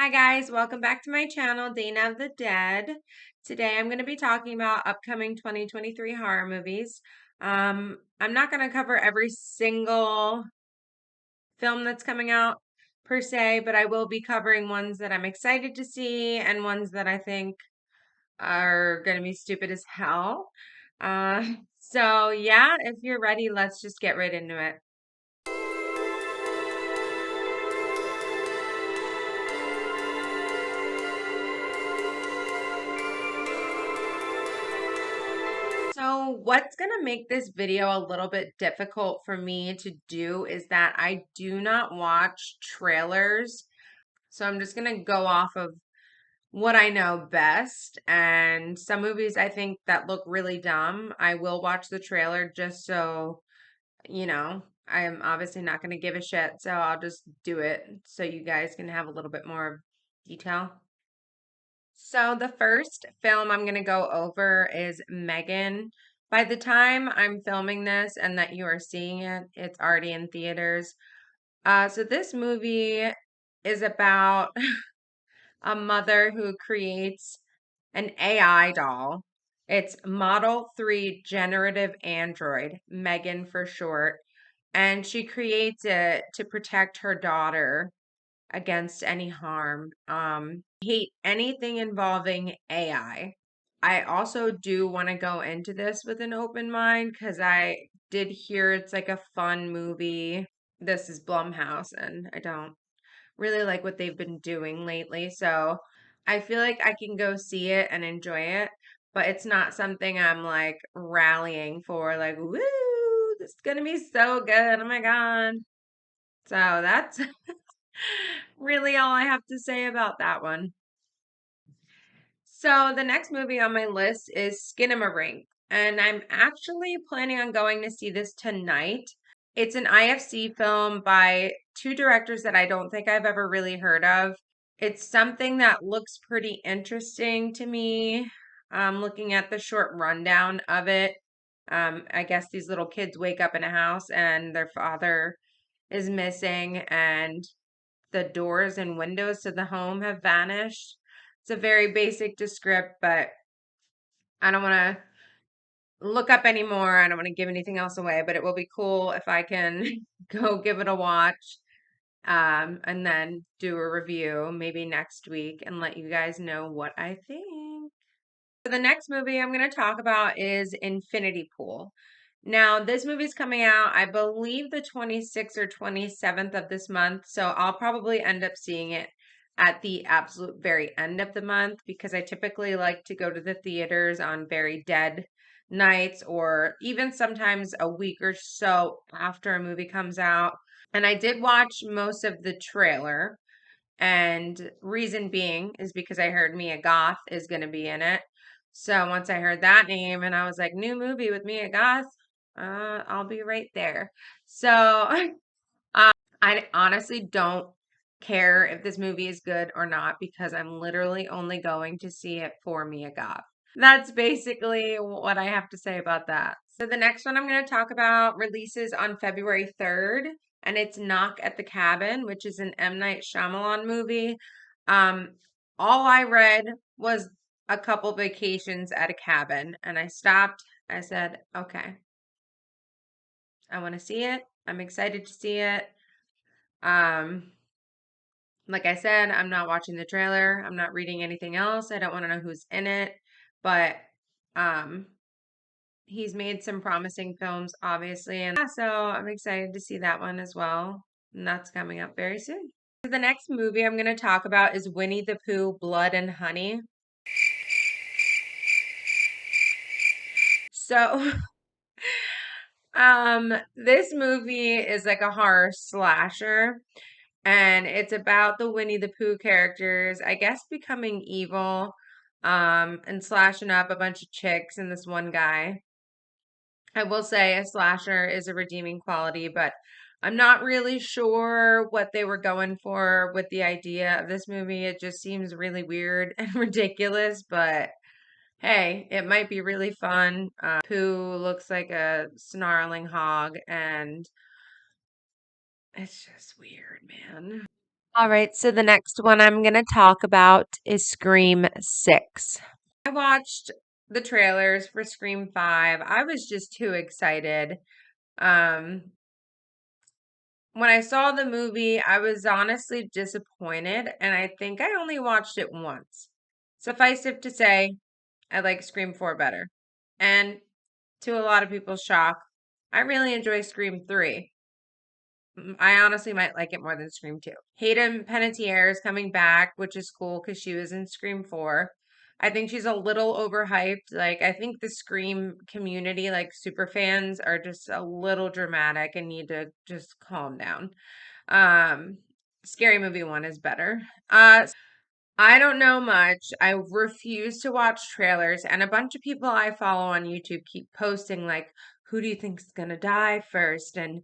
Hi guys, welcome back to my channel, Dana of the Dead. Today I'm going to be talking about upcoming 2023 horror movies. I'm not going to cover every single film that's coming out per se, but I will be covering ones that I'm excited to see and ones that I think are going to be stupid as hell. Uh, so yeah, if you're ready, let's just get right into it. So what's going to make this video a little bit difficult for me to do is that I do not watch trailers. So I'm just going to go off of what I know best. And some movies I think that look really dumb, I will watch the trailer just so, I'm obviously not going to give a shit. So I'll just do it so you guys can have a little bit more detail. So the first film I'm going to go over is Megan. By the time I'm filming this and that you are seeing it, it's already in theaters. So this movie is about a mother who creates an AI doll. It's Model 3 Generative Android, Megan for short, and she creates it to protect her daughter against any harm. Hate anything involving AI. I also do want to go into this with an open mind because I did hear it's like a fun movie. This is Blumhouse, and I don't really like what they've been doing lately. So I feel like I can go see it and enjoy it, but it's not something I'm like rallying for, like, woo, this is gonna be so good. Oh my God. So that's really all I have to say about that one. So the next movie on my list is Skinamarink, and I'm actually planning on going to see this tonight. It's an IFC film by two directors that I don't think I've ever really heard of. It's something that looks pretty interesting to me. Looking at the short rundown of it, I guess these little kids wake up in a house and their father is missing, and the doors and windows to the home have vanished. It's a very basic descript, but I don't want to look up anymore. I don't want to give anything else away, but it will be cool if I can go give it a watch and then do a review maybe next week and let you guys know what I think. So the next movie I'm going to talk about is Infinity Pool. Now, this movie's coming out, I believe, the 26th or 27th of this month. So I'll probably end up seeing it at the absolute very end of the month because I typically like to go to the theaters on very dead nights or even sometimes a week or so after a movie comes out. And I did watch most of the trailer. And reason being is because I heard Mia Goth is going to be in it. So once I heard that name and I was like, new movie with Mia Goth, I'll be right there. So I honestly don't care if this movie is good or not because I'm literally only going to see it for Mia Goth. That's basically what I have to say about that. So the next one I'm going to talk about releases on February 3rd, and it's Knock at the Cabin, which is an M. Night Shyamalan movie. Um, all I read was a couple vacations at a cabin, and I stopped. I said, okay, I want to see it. I'm excited to see it. Um, like I said, I'm not watching the trailer. I'm not reading anything else. I don't want to know who's in it, but um he's made some promising films, obviously. And yeah, so I'm excited to see that one as well. And that's coming up very soon. The next movie I'm going to talk about is Winnie the Pooh, Blood and Honey. So, this movie is like a horror slasher, and it's about the Winnie the Pooh characters, I guess, becoming evil, and slashing up a bunch of chicks and this one guy. I will say a slasher is a redeeming quality, but I'm not really sure what they were going for with the idea of this movie. It just seems really weird and ridiculous, but hey, it might be really fun. Pooh looks like a snarling hog, and it's just weird, man. All right, so the next one I'm going to talk about is Scream 6. I watched the trailers for Scream 5. I was just too excited. Um, when I saw the movie, I was honestly disappointed, and I think I only watched it once. Suffice it to say, I like Scream 4 better. And to a lot of people's shock, I really enjoy Scream 3. I honestly might like it more than Scream 2. Hayden Panettiere is coming back, which is cool because she was in Scream 4. I think she's a little overhyped. Like, I think the Scream community, like super fans, are just a little dramatic and need to just calm down. Um, Scary Movie 1 is better. I don't know much. I refuse to watch trailers, and a bunch of people I follow on YouTube keep posting, like, who do you think's gonna die first? And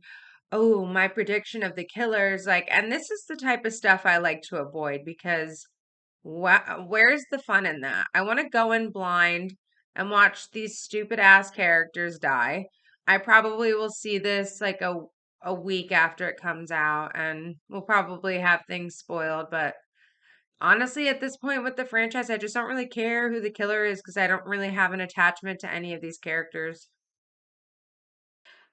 oh, my prediction of the killers, like, and this is the type of stuff I like to avoid because where's the fun in that? I want to go in blind and watch these stupid ass characters die. I probably will see this like a week after it comes out, and we'll probably have things spoiled, but honestly, at this point with the franchise, I just don't really care who the killer is because I don't really have an attachment to any of these characters.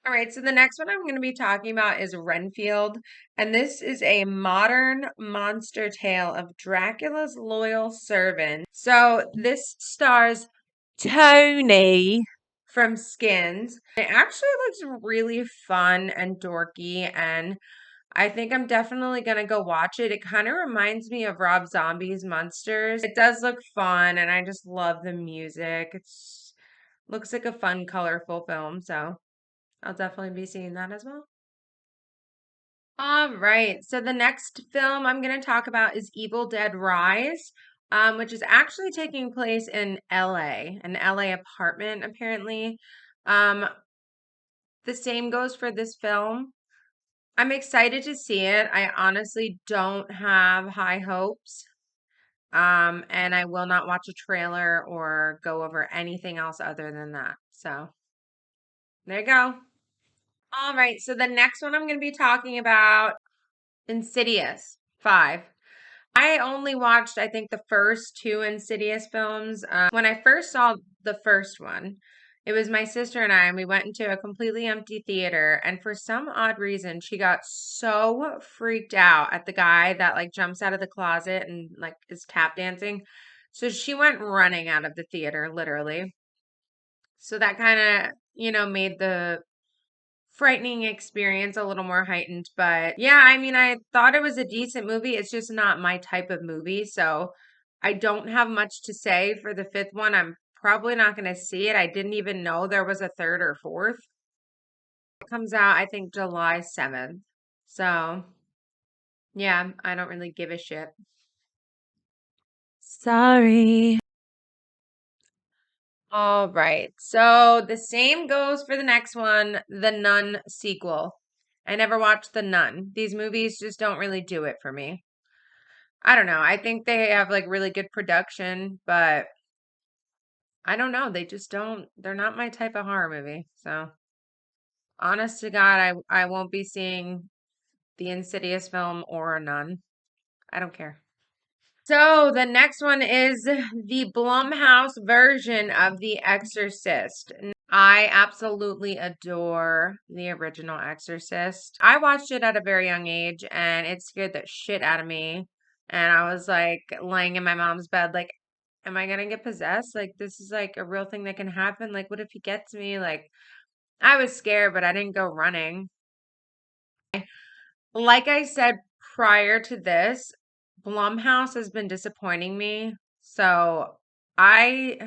All right, so the next one I'm going to be talking about is Renfield, and this is a modern monster tale of Dracula's loyal servant. So this stars Tony from Skins. It actually looks really fun and dorky, and I think I'm definitely gonna go watch it. It kind of reminds me of Rob Zombie's Monsters. It does look fun, and I just love the music. It's looks like a fun, colorful film, so I'll definitely be seeing that as well. All right, so the next film I'm gonna talk about is Evil Dead Rise, which is actually taking place in LA, an LA apartment, apparently. Um, the same goes for this film. I'm excited to see it. I honestly don't have high hopes. And I will not watch a trailer or go over anything else other than that. So there you go. All right. So the next one I'm going to be talking about Insidious 5. I only watched, I think, the first two Insidious films. When I first saw the first one, it was my sister and we went into a completely empty theater. And for some odd reason, she got so freaked out at the guy that like jumps out of the closet and like is tap dancing. So she went running out of the theater, literally. So that kind of, made the frightening experience a little more heightened. But yeah, I mean, I thought it was a decent movie. It's just not my type of movie. So I don't have much to say for the fifth one. I'm probably not going to see it. I didn't even know there was a third or fourth. It comes out, I think, July 7th. So yeah, I don't really give a shit. Sorry. All right. So the same goes for the next one, the Nun sequel. I never watched The Nun. These movies just don't really do it for me. I don't know. I think they have like really good production, but I don't know. They just don't, they're not my type of horror movie. So, honest to God, I won't be seeing the Insidious film or Nun. I don't care. So the next one is the Blumhouse version of The Exorcist. I absolutely adore the original Exorcist. I watched it at a very young age and it scared the shit out of me. And I was like laying in my mom's bed, like, am I gonna get possessed? Like, this is like a real thing that can happen. Like, what if he gets me? Like, I was scared, but I didn't go running. Like I said prior to this, Blumhouse has been disappointing me. So I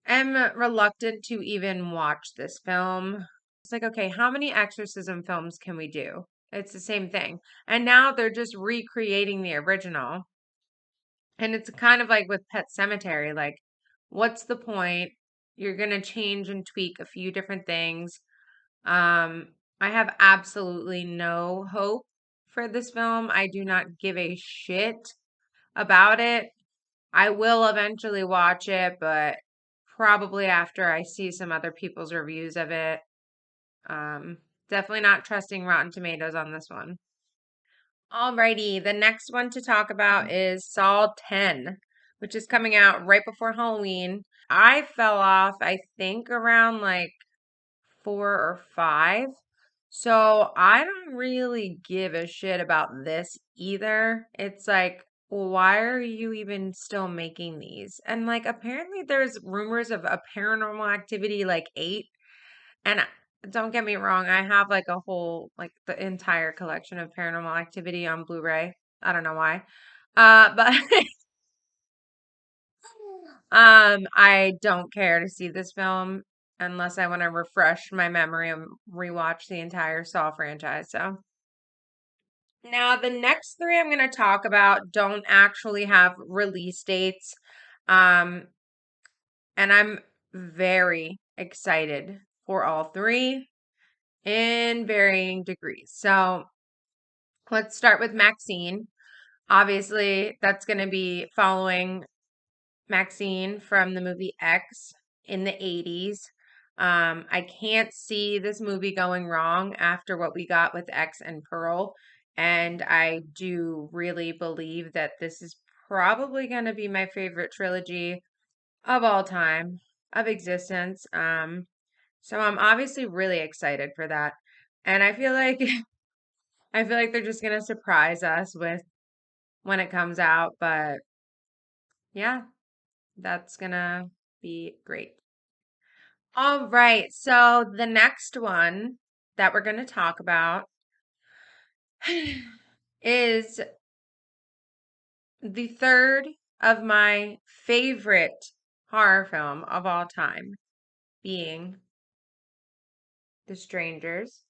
am reluctant to even watch this film. It's like, okay, how many exorcism films can we do? It's the same thing. And now they're just recreating the original. And it's kind of like with Pet Cemetery, like, what's the point? You're gonna change and tweak a few different things. I have absolutely no hope for this film. I do not give a shit about it. I will eventually watch it, but probably after I see some other people's reviews of it. Um, Definitely not trusting Rotten Tomatoes on this one. Alrighty, the next one to talk about is Saw 10, which is coming out right before Halloween. I fell off, I think, around like 4 or 5. So I don't really give a shit about this either. It's like, why are you even still making these? And like, apparently there's rumors of a Paranormal Activity like 8. And don't get me wrong, I have like a whole, like the entire collection of Paranormal Activity on Blu-ray. I don't know why. But I don't care to see this film unless I want to refresh my memory and rewatch the entire Saw franchise. So now the next three I'm going to talk about don't actually have release dates. Um, and I'm very excited for all three in varying degrees. So let's start with Maxine. Obviously, that's going to be following Maxine from the movie X in the 80s. I can't see this movie going wrong after what we got with X and Pearl. And I do really believe that this is probably going to be my favorite trilogy of all time, of existence. So I'm obviously really excited for that. And I feel like I feel like they're just gonna surprise us with when it comes out, but yeah, that's gonna be great. All right, so the next one that we're gonna talk about is the third of my favorite horror film of all time, being The Strangers.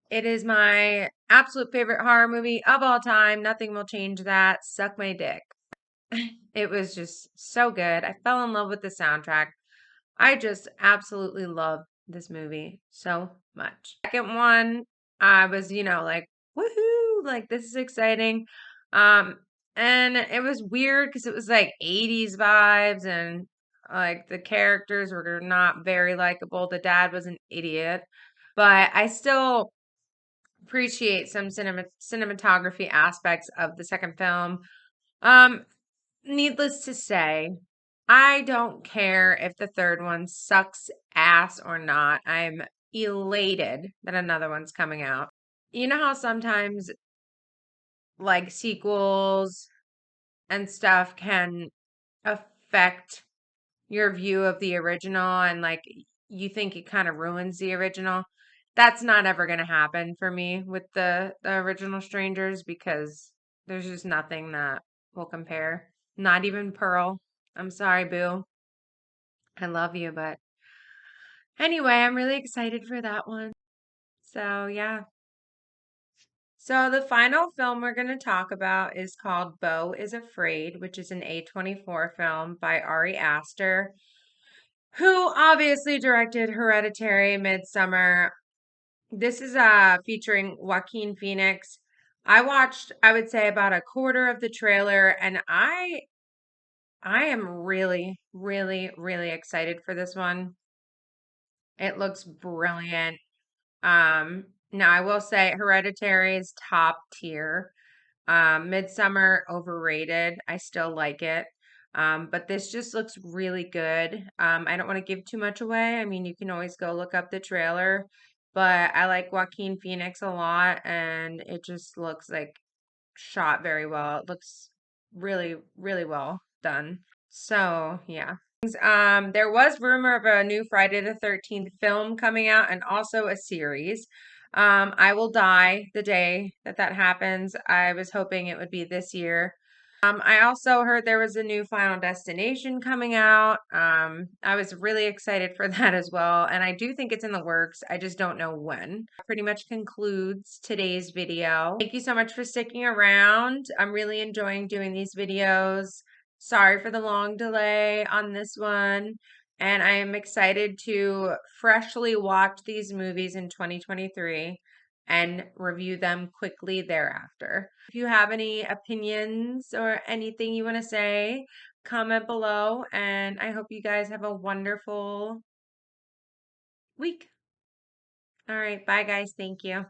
It is my absolute favorite horror movie of all time. Nothing will change that. Suck my dick. It was just so good. I fell in love with the soundtrack. I just absolutely love this movie so much. Second one, I was, like, woohoo, like this is exciting. Um, and it was weird because it was like 80s vibes and like the characters were not very likable. The dad was an idiot, but I still appreciate some cinematography aspects of the second film. Um, Needless to say, I don't care if the third one sucks ass or not. I'm elated that another one's coming out. You know how sometimes like sequels and stuff can affect your view of the original and like you think it kind of ruins the original? That's not ever going to happen for me with the original Strangers because there's just nothing that will compare. Not even Pearl. I'm sorry, Boo. I love you, but anyway, I'm really excited for that one. So, yeah. So, the final film we're going to talk about is called Beau is Afraid, which is an A24 film by Ari Aster, who obviously directed Hereditary, Midsummer. This is featuring Joaquin Phoenix. I watched, I would say, about a quarter of the trailer, and I am really, really, really excited for this one. It looks brilliant. Now I will say Hereditary is top tier. Midsummer overrated. I still like it. But this just looks really good. I don't want to give too much away. I mean, you can always go look up the trailer, but I like Joaquin Phoenix a lot and it just looks like shot very well. It looks really, really well done. So, yeah. There was rumor of a new Friday the 13th film coming out and also a series. I will die the day that that happens. I was hoping it would be this year. I also heard there was a new Final Destination coming out. I was really excited for that as well, and I do think it's in the works. I just don't know when. That pretty much concludes today's video. Thank you so much for sticking around. I'm really enjoying doing these videos. Sorry for the long delay on this one. And I am excited to freshly watch these movies in 2023 and review them quickly thereafter. If you have any opinions or anything you want to say, comment below. And I hope you guys have a wonderful week. All right. Bye, guys. Thank you.